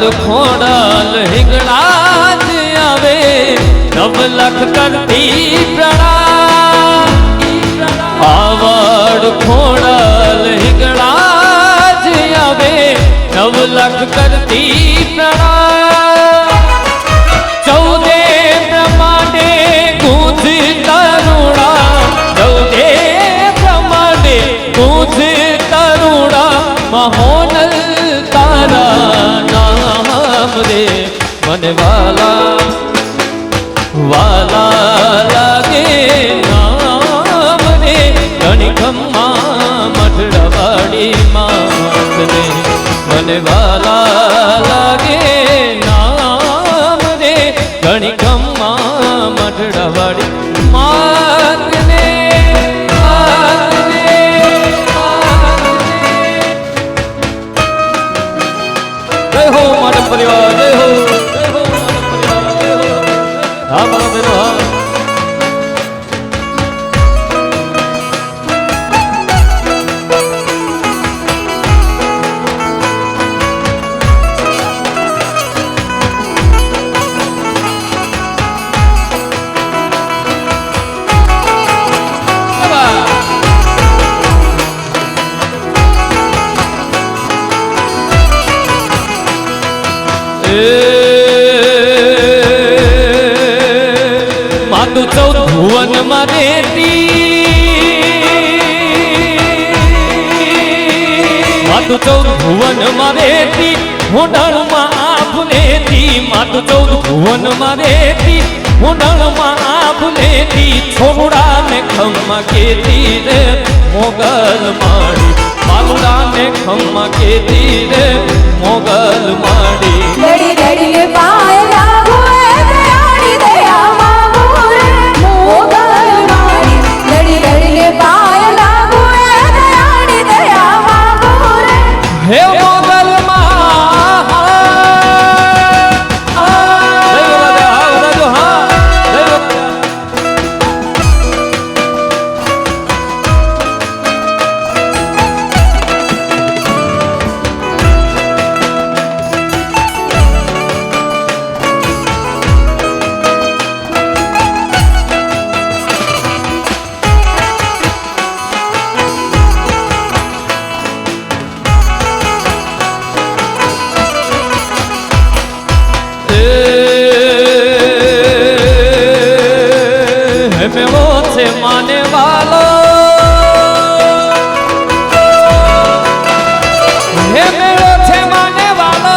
आवड़ खोड़ल हिंगड़ाज आवे 9 लाख करती प्रणाम। आवड़ खोड़ल हिंगड़ाज आवे 9 लाख करती प्रणाम। 14 ब्रह्मांडे गूंज तरुणा 14 ब्रह्मांडे गूंज तरुणा महोनल तारा नाम रे मन वाला वाला लागे नाम रे गणिकम्मा मठड़वाड़ी मात रे मन वाला लागे नाम रे गणिकम्मा मठड़वाड़ी मात ने जय हो मानव परिवार जय हो मानव परिवार जय हो। हाँ मानो बहनों हाँ। मातु 14 भुवन में रहती मातु 14 भुवन में रहती होडल में आप लेती मातु 14 भुवन में रहती होडल में आप लेती छोड़ा ने खम्मा केती रे मोगल माड़ी मालुड़ा ने खम्मा केती रे मोगल माड़ी लड़ी लड़ी ने पाए लागू दयाड़ी दया मांगू रे मोगल माड़ी लड़ी लड़ी ने पाए लागू दयाड़ी दया मांगू रे हे मोगल मेड़ो से माने वालो हे मेड़ो से माने वालो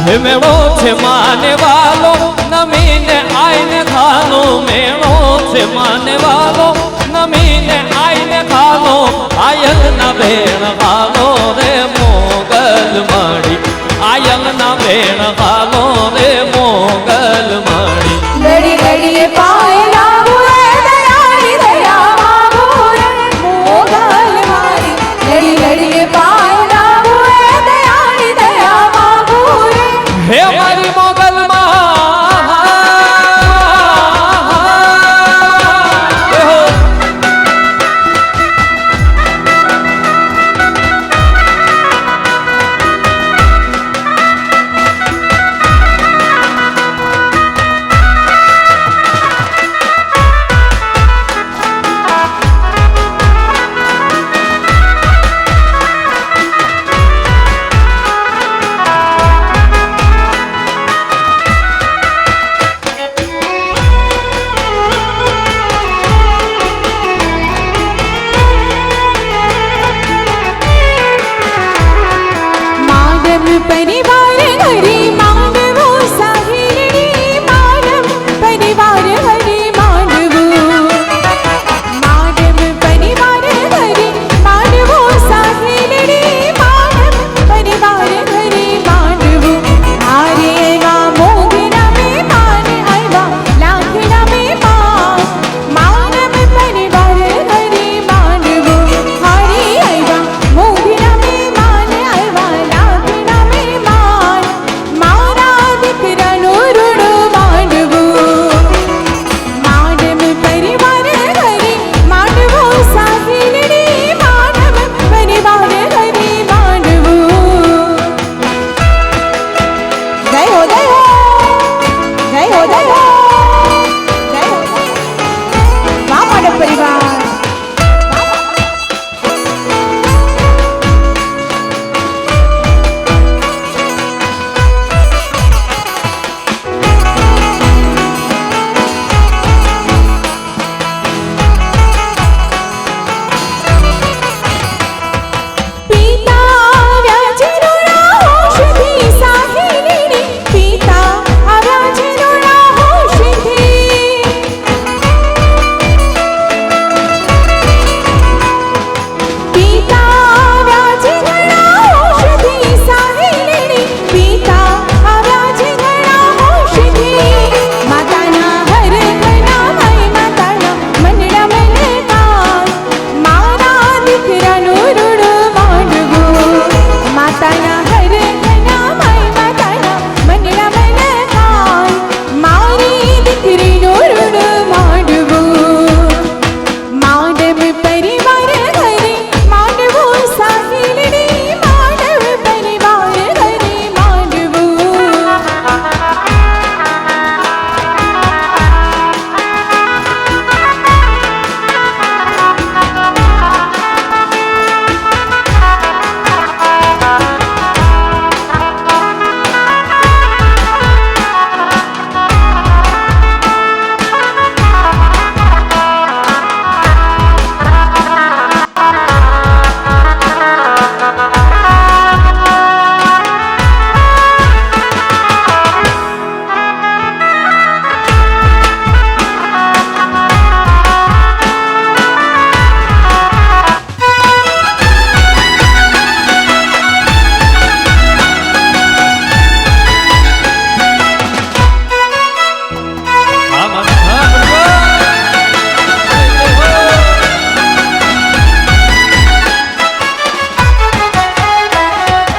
हे मेड़ो से माने वालो नमीन आईने खानो मेड़ो से माने